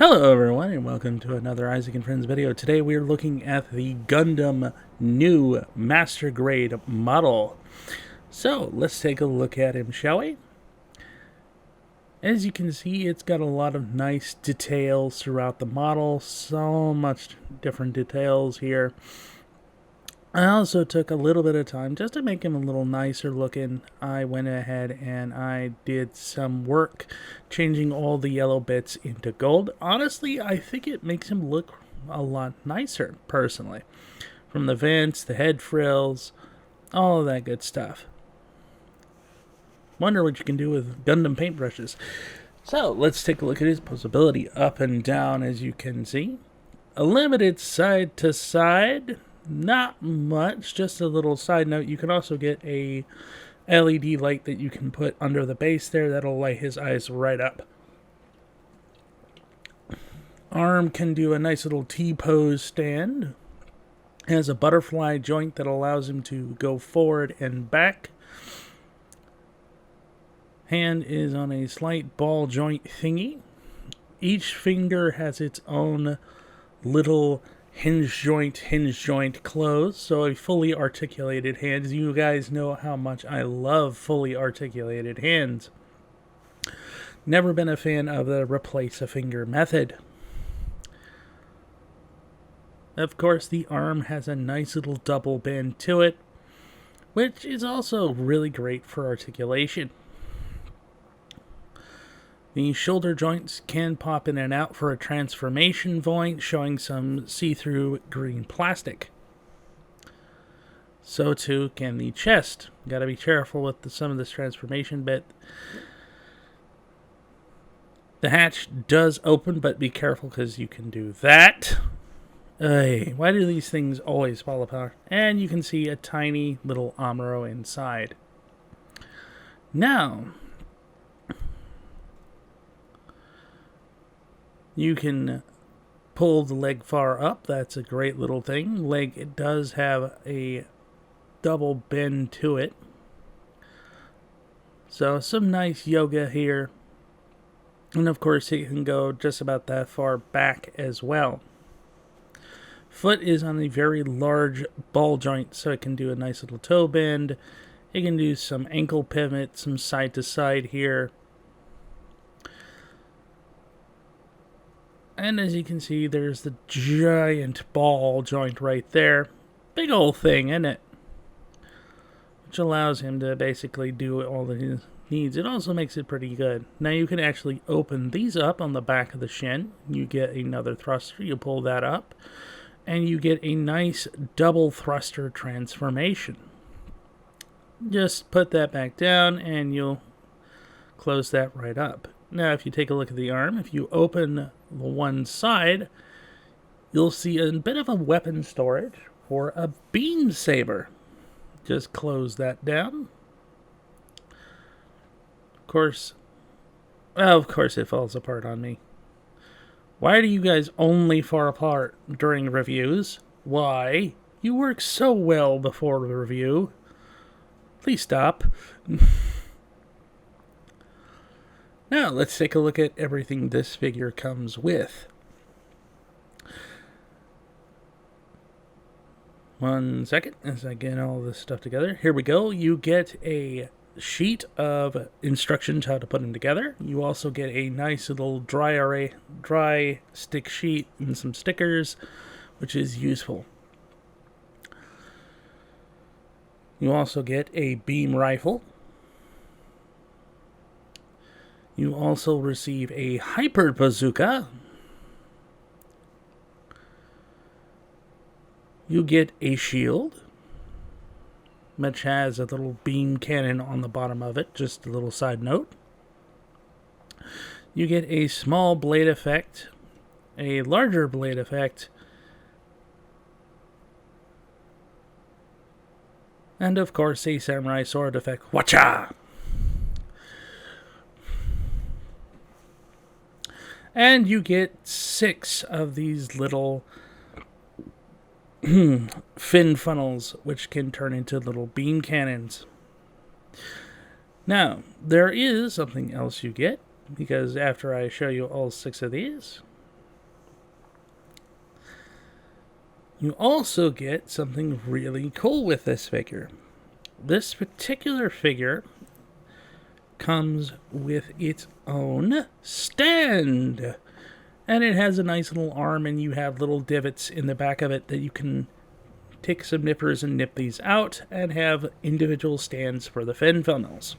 Hello everyone and welcome to another Isaac and Friends video. Today we are looking at the Gundam new Master Grade model. So let's take a look at him, shall we? As you can see, it's got a lot of nice details throughout the model. So much different details here. I also took a little bit of time just to make him a little nicer looking. I went ahead and I did some work changing all the yellow bits into gold. Honestly, I think it makes him look a lot nicer, personally. From the vents, the head frills, all of that good stuff. Wonder what you can do with Gundam paintbrushes. So, let's take a look at his posability. Up and down, as you can see. A limited side to side. Not much, just a little side note. You can also get a LED light that you can put under the base there. That'll light his eyes right up. Arm can do a nice little T-pose stand. Has a butterfly joint that allows him to go forward and back. Hand is on a slight ball joint thingy. Each finger has its own little hinge joint closed, so a fully articulated hand. You guys know how much I love fully articulated hands. Never been a fan of the replace a finger method. Of course, the arm has a nice little double bend to it, which is also really great for articulation. The shoulder joints can pop in and out for a transformation joint, showing some see-through green plastic. So too can the chest. Gotta be careful with some of this transformation bit. The hatch does open, but be careful because you can do that. Why do these things always fall apart? And you can see a tiny little Amuro inside. Now, you can pull the leg far up. That's a great little thing. It does have a double bend to it. So some nice yoga here. And of course it can go just about that far back as well. Foot is on a very large ball joint, so it can do a nice little toe bend. It can do some ankle pivot, some side to side here. And as you can see, there's the giant ball joint right there. Big old thing, isn't it? Which allows him to basically do all that he needs. It also makes it pretty good. Now you can actually open these up on the back of the shin. You get another thruster. You pull that up. And you get a nice double thruster transformation. Just put that back down and you'll close that right up. Now, if you take a look at the arm, if you open the one side, you'll see a bit of a weapon storage for a beam saber. Just close that down. Of course it falls apart on me. Why do you guys only fall apart during reviews? Why? You work so well before the review. Please stop. Now, let's take a look at everything this figure comes with. One second as I get all this stuff together. Here we go. You get a sheet of instructions how to put them together. You also get a nice little dry stick sheet and some stickers, which is useful. You also get a beam rifle. You also receive a hyper bazooka. You get a shield, which has a little beam cannon on the bottom of it, just a little side note. You get a small blade effect, a larger blade effect, and of course a samurai sword effect. Wacha! And you get 6 of these little fin funnels, which can turn into little beam cannons. Now, there is something else you get, because after I show you all 6 of these, You also get something really cool with this figure. This particular figure comes with its own stand. And it has a nice little arm, and you have little divots in the back of it that you can take some nippers and nip these out and have individual stands for the fin funnels,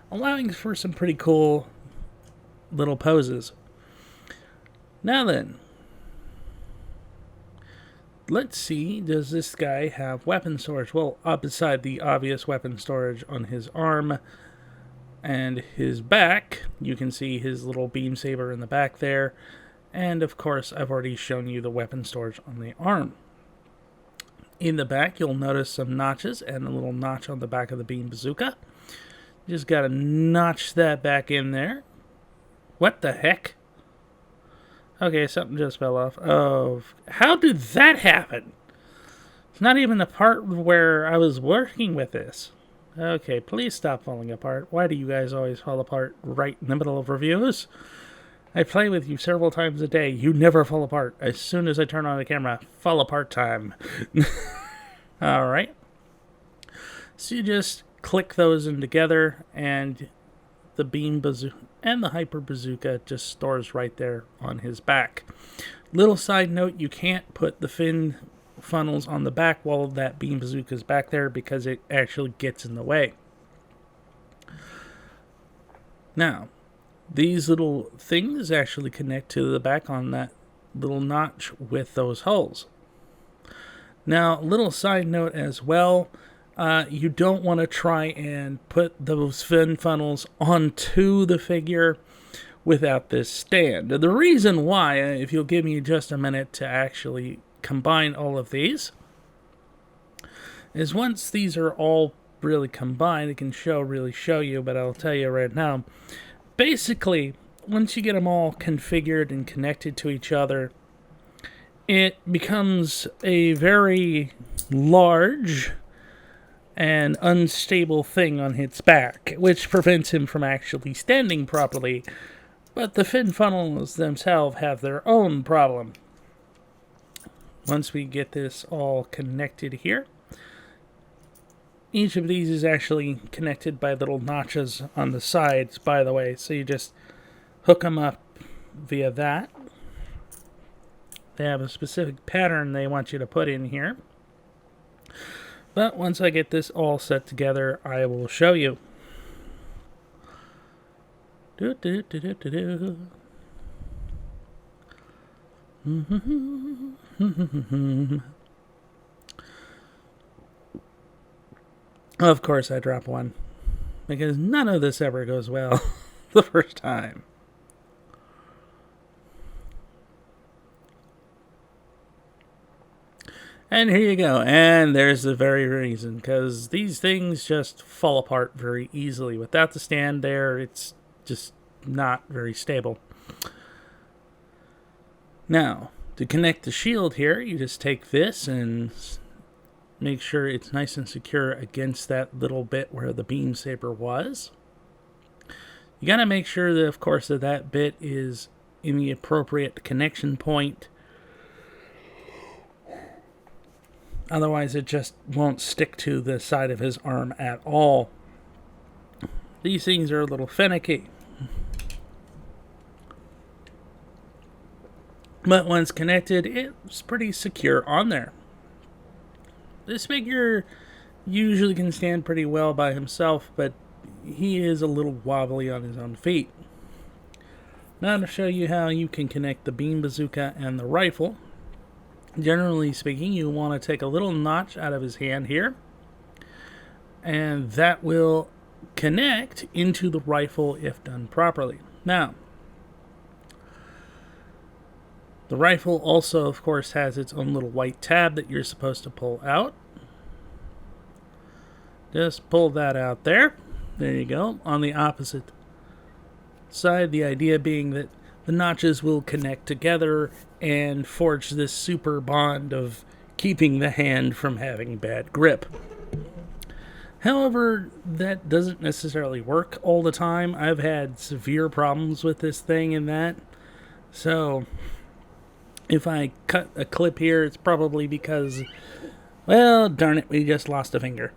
allowing for some pretty cool little poses. Now then, let's see, does this guy have weapon storage? Well, beside the obvious weapon storage on his arm and his back, you can see his little beam saber in the back there. And of course, I've already shown you the weapon storage on the arm. In the back, you'll notice some notches and a little notch on the back of the beam bazooka. Just gotta notch that back in there. What the heck? Okay, something just fell off. Oh, how did that happen? It's not even the part where I was working with this. Okay, please stop falling apart. Why do you guys always fall apart right in the middle of reviews? I play with you several times a day. You never fall apart. As soon as I turn on the camera, fall apart time. Alright. So you just click those in together, and the beam bazooka and the hyper bazooka just stores right there on his back. Little side note, you can't put the fin funnels on the back while that beam bazooka is back there because it actually gets in the way. Now, these little things actually connect to the back on that little notch with those holes. Now, little side note as well, you don't want to try and put those fin funnels onto the figure without this stand. The reason why, if you'll give me just a minute to actually combine all of these, is once these are all really combined, it can really show you, but I'll tell you right now, basically, once you get them all configured and connected to each other, it becomes a very large and unstable thing on its back, which prevents him from actually standing properly. But the fin funnels themselves have their own problem. Once we get this all connected here, each of these is actually connected by little notches on the sides, by the way, so you just hook them up via that. They have a specific pattern they want you to put in here. But once I get this all set together, I will show you. Of course I drop one, because none of this ever goes well the first time. And here you go, and there's the very reason, because these things just fall apart very easily. Without the stand there, it's just not very stable. Now, to connect the shield here, you just take this and make sure it's nice and secure against that little bit where the beam saber was. You gotta make sure that, of course, that bit is in the appropriate connection point. Otherwise, it just won't stick to the side of his arm at all. These things are a little finicky. But once connected, it's pretty secure on there. This figure usually can stand pretty well by himself, but he is a little wobbly on his own feet. Now to show you how you can connect the beam bazooka and the rifle. Generally speaking, you want to take a little notch out of his hand here, and that will connect into the rifle if done properly. Now, the rifle also, of course, has its own little white tab that you're supposed to pull out. Just pull that out there. There you go. On the opposite side, the idea being that the notches will connect together and forge this super bond of keeping the hand from having bad grip. However, that doesn't necessarily work all the time. I've had severe problems with this thing and that. So, If I cut a clip here, it's probably because, well, darn it, we just lost a finger.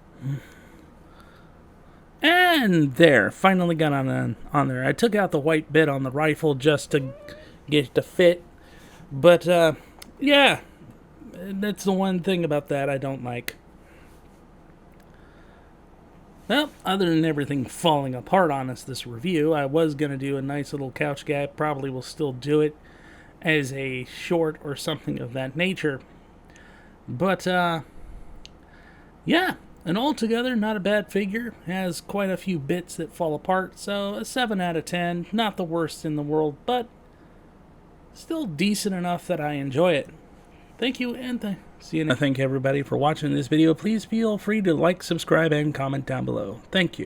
And there, finally got on there. I took out the white bit on the rifle just to get it to fit. But, yeah, that's the one thing about that I don't like. Well, other than everything falling apart on us this review, I was going to do a nice little couch gap. Probably will still do it as a short or something of that nature. But, yeah, and altogether, not a bad figure. Has quite a few bits that fall apart, so a 7 out of 10. Not the worst in the world, but still decent enough that I enjoy it. Thank you, and see you. Thank everybody for watching this video. Please feel free to like, subscribe, and comment down below. Thank you.